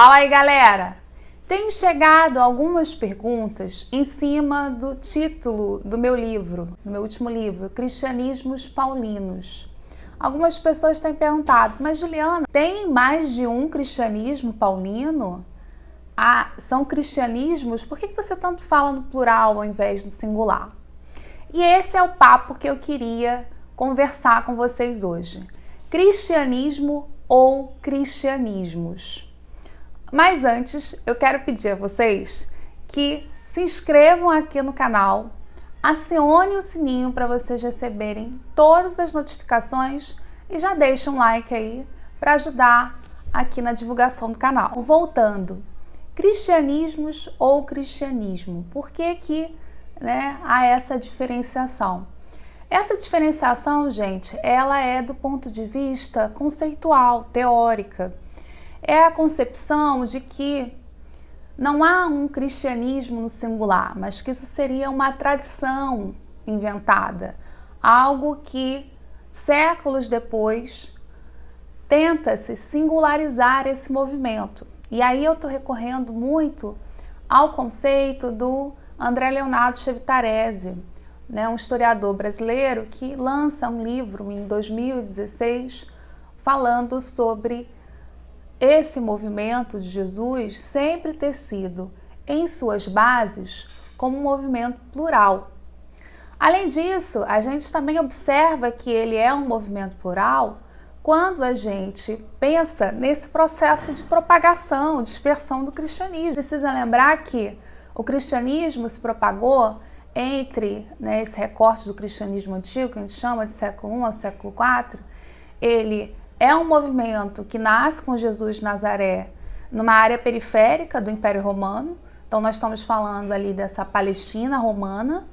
Fala aí, galera! Tenho chegado algumas perguntas em cima do título do meu livro, do meu último livro, Cristianismos Paulinos. Algumas pessoas têm perguntado, mas Juliana, tem mais de um cristianismo paulino? São cristianismos? Por que você tanto fala no plural ao invés do singular? E esse é o papo que eu queria conversar com vocês hoje. Cristianismo ou cristianismos? Mas antes, eu quero pedir a vocês que se inscrevam aqui no canal, acione o sininho para vocês receberem todas as notificações e já deixem um like aí para ajudar aqui na divulgação do canal. Voltando, cristianismos ou cristianismo? Por que há essa diferenciação? Essa diferenciação, gente, ela é do ponto de vista conceitual, teórica. É a concepção de que não há um cristianismo no singular, mas que isso seria uma tradição inventada, algo que séculos depois tenta-se singularizar esse movimento. E aí eu estou recorrendo muito ao conceito do André Leonardo Chevitarese, um historiador brasileiro que lança um livro em 2016 falando sobre esse movimento de Jesus sempre ter sido, em suas bases, como um movimento plural. Além disso, a gente também observa que ele é um movimento plural quando a gente pensa nesse processo de propagação, dispersão do cristianismo. Precisa lembrar que o cristianismo se propagou entre esse recorte do cristianismo antigo, que a gente chama de século I ao século IV, ele é um movimento que nasce com Jesus de Nazaré numa área periférica do Império Romano. Então nós estamos falando ali dessa Palestina romana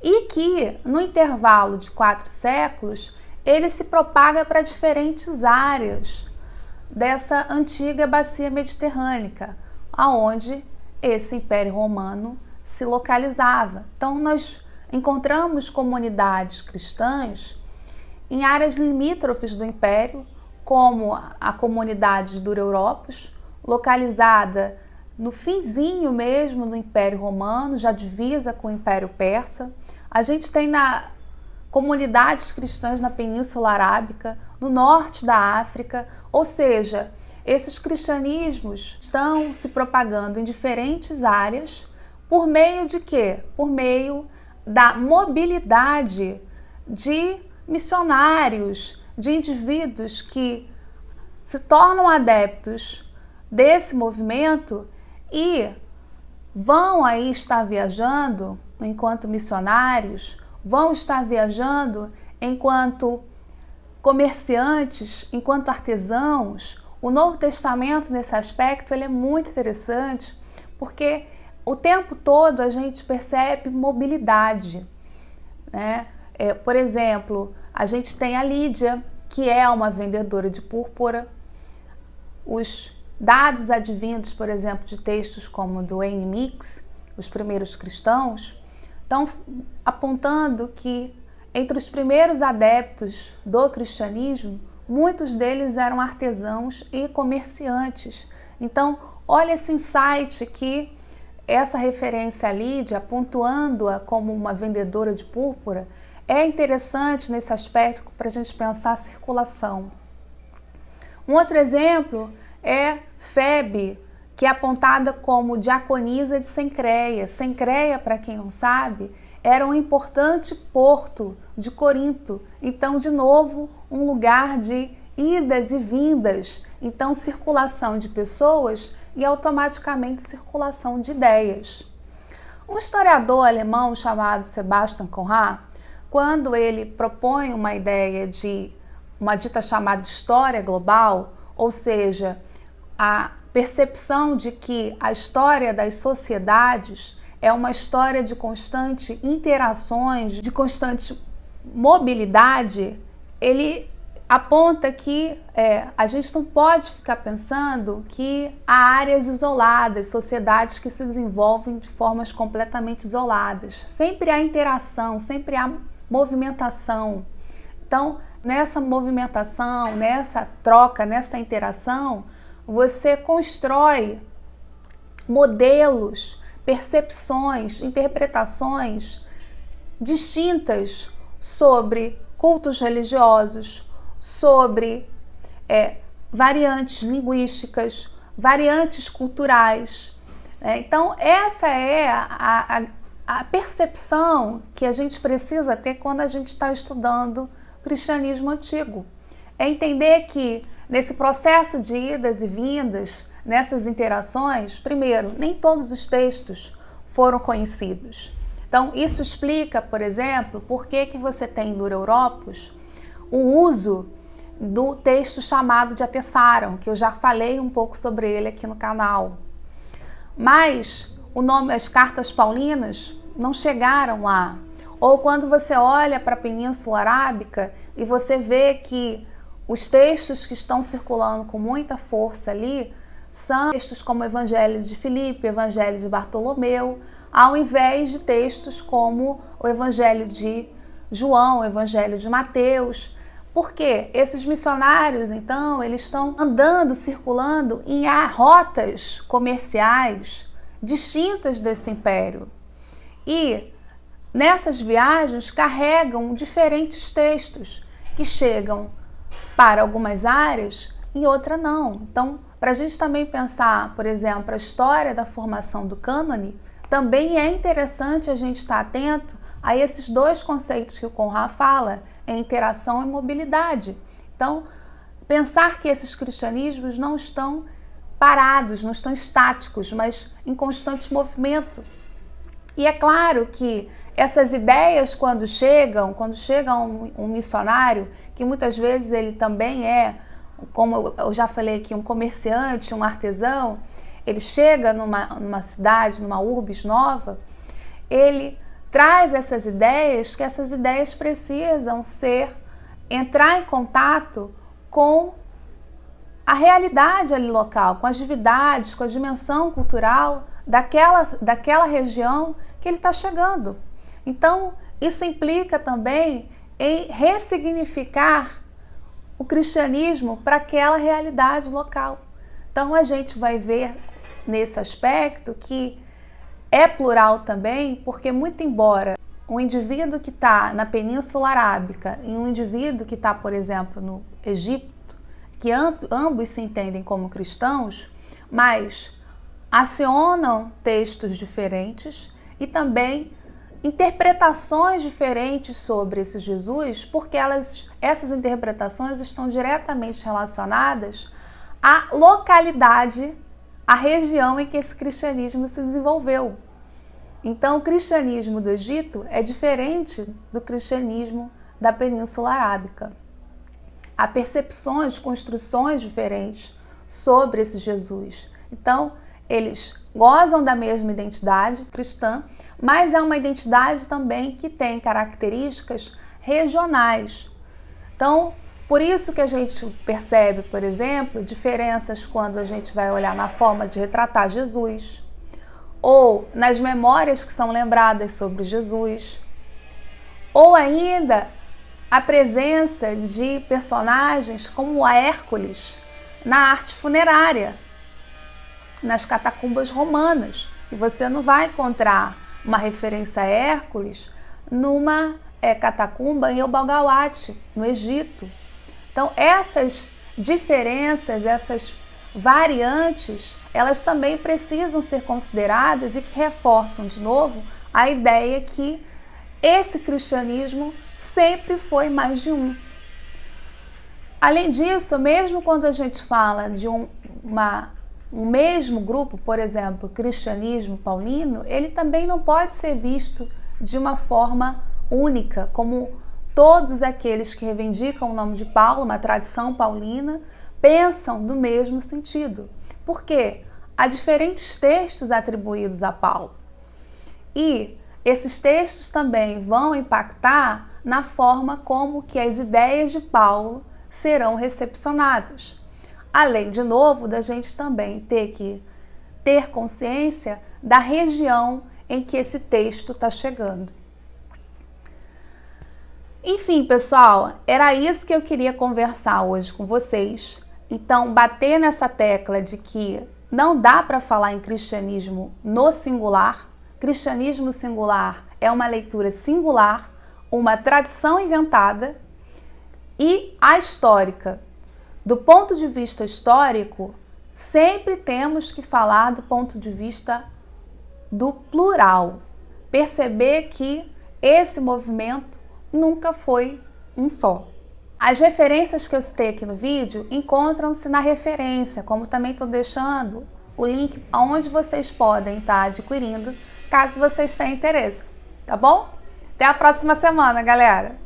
e que no intervalo de 4 séculos ele se propaga para diferentes áreas dessa antiga bacia mediterrânea, aonde esse Império Romano se localizava. Então nós encontramos comunidades cristãs em áreas limítrofes do Império, como a comunidade dos Europos, localizada no finzinho mesmo do Império Romano, já divisa com o Império Persa. A gente tem comunidades cristãs na Península Arábica, no norte da África, ou seja, esses cristianismos estão se propagando em diferentes áreas por meio de quê? Por meio da mobilidade de missionários, de indivíduos que se tornam adeptos desse movimento e vão aí estar viajando enquanto missionários, vão estar viajando enquanto comerciantes, enquanto artesãos. O Novo Testamento, nesse aspecto, ele é muito interessante porque o tempo todo a gente percebe mobilidade, por exemplo, a gente tem a Lídia, que é uma vendedora de púrpura. Os dados advindos, por exemplo, de textos como do N. Mix, os primeiros cristãos, estão apontando que entre os primeiros adeptos do cristianismo, muitos deles eram artesãos e comerciantes. Então, olha esse insight que essa referência a Lídia, pontuando-a como uma vendedora de púrpura, é interessante nesse aspecto para a gente pensar a circulação. Um outro exemplo é Febe, que é apontada como diaconisa de Cencreia. Cencreia, para quem não sabe, era um importante porto de Corinto. Então, de novo, um lugar de idas e vindas. Então, circulação de pessoas e automaticamente circulação de ideias. Um historiador alemão chamado Sebastian Conrad, quando ele propõe uma ideia de uma dita chamada história global, ou seja, a percepção de que a história das sociedades é uma história de constante interações, de constante mobilidade, ele aponta que a gente não pode ficar pensando que há áreas isoladas, sociedades que se desenvolvem de formas completamente isoladas. Sempre há interação, sempre há movimentação. Então, nessa movimentação, nessa troca, nessa interação, você constrói modelos, percepções, interpretações distintas sobre cultos religiosos, sobre variantes linguísticas, variantes culturais. Então, essa é a percepção que a gente precisa ter quando a gente está estudando o cristianismo antigo. É entender que nesse processo de idas e vindas, nessas interações, primeiro, nem todos os textos foram conhecidos. Então, isso explica, por exemplo, por que você tem no Europos o uso do texto chamado de Atessaron, que eu já falei um pouco sobre ele aqui no canal. Mas o nome, as cartas paulinas não chegaram lá. Ou quando você olha para a Península Arábica e você vê que os textos que estão circulando com muita força ali são textos como o Evangelho de Filipe, o Evangelho de Bartolomeu, ao invés de textos como o Evangelho de João, o Evangelho de Mateus. Porque esses missionários, então, eles estão andando, circulando em rotas comerciais distintas desse império. E nessas viagens carregam diferentes textos que chegam para algumas áreas e outra não. Então, para a gente também pensar, por exemplo, a história da formação do cânone, também é interessante a gente estar atento a esses dois conceitos que o Conrad fala, interação e mobilidade. Então, pensar que esses cristianismos não estão parados, não estão estáticos, mas em constante movimento. E é claro que essas ideias, quando chega um missionário, que muitas vezes ele também é, como eu já falei aqui, um comerciante, um artesão, ele chega numa cidade, numa urbis nova, ele traz essas ideias, que essas ideias precisam entrar em contato com a realidade ali local, com as divindades, com a dimensão cultural daquela região que ele está chegando. Então, isso implica também em ressignificar o cristianismo para aquela realidade local. Então, a gente vai ver nesse aspecto que é plural também, porque muito embora um indivíduo que está na Península Arábica e um indivíduo que está, por exemplo, no Egito, que ambos se entendem como cristãos, mas acionam textos diferentes e também interpretações diferentes sobre esse Jesus, porque essas interpretações estão diretamente relacionadas à localidade, à região em que esse cristianismo se desenvolveu. Então, o cristianismo do Egito é diferente do cristianismo da Península Arábica. Há percepções, construções diferentes sobre esse Jesus. Então, eles gozam da mesma identidade cristã, mas é uma identidade também que tem características regionais. Então, por isso que a gente percebe, por exemplo, diferenças quando a gente vai olhar na forma de retratar Jesus, ou nas memórias que são lembradas sobre Jesus, ou ainda a presença de personagens como a Hércules na arte funerária, nas catacumbas romanas. E você não vai encontrar uma referência a Hércules numa catacumba em El-Balgawat, no Egito. Então, essas diferenças, essas variantes, elas também precisam ser consideradas e que reforçam de novo a ideia que esse cristianismo sempre foi mais de um. Além disso, mesmo quando a gente fala de um mesmo grupo, por exemplo, cristianismo paulino, ele também não pode ser visto de uma forma única, como todos aqueles que reivindicam o nome de Paulo, uma tradição paulina, pensam no mesmo sentido. Por quê? Há diferentes textos atribuídos a Paulo. E esses textos também vão impactar na forma como que as ideias de Paulo serão recepcionadas. Além, de novo, da gente também ter que ter consciência da região em que esse texto está chegando. Enfim, pessoal, era isso que eu queria conversar hoje com vocês. Então, bater nessa tecla de que não dá para falar em cristianismo no singular. Cristianismo singular é uma leitura singular, uma tradição inventada, e a histórica. Do ponto de vista histórico, sempre temos que falar do ponto de vista do plural. Perceber que esse movimento nunca foi um só. As referências que eu citei aqui no vídeo encontram-se na referência, como também estou deixando o link onde vocês podem estar adquirindo, caso vocês tenham interesse, tá bom? Até a próxima semana, galera!